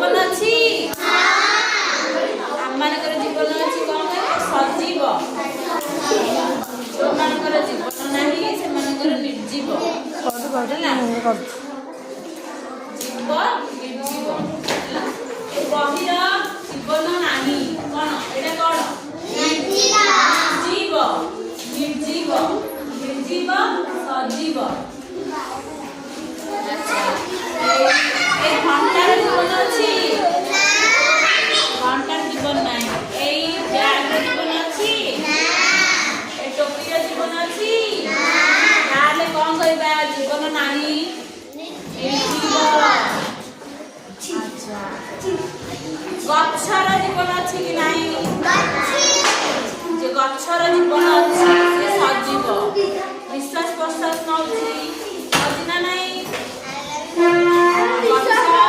जीवन अच्छी आम मानकर जीवन अच्छी कौन सजीव जो मानकर जीवन नहीं से मानकर निर्जीव जीव निर्जीव बहिर जीवन नहीं कौन एटा कौन जीव निर्जीव निर्जीव सजीव घंटार जीवन अच्छी घंटार जीवन नहीं बैग जीवन अच्छी टोपीर जीवन अच्छी कौन कर जीवन नहीं गच्छर जीवन अच्छी कि नहीं गच्छर जीवन अच्छी से सजीव निश्वास प्रश्वास नौची ना नहीं गच्छर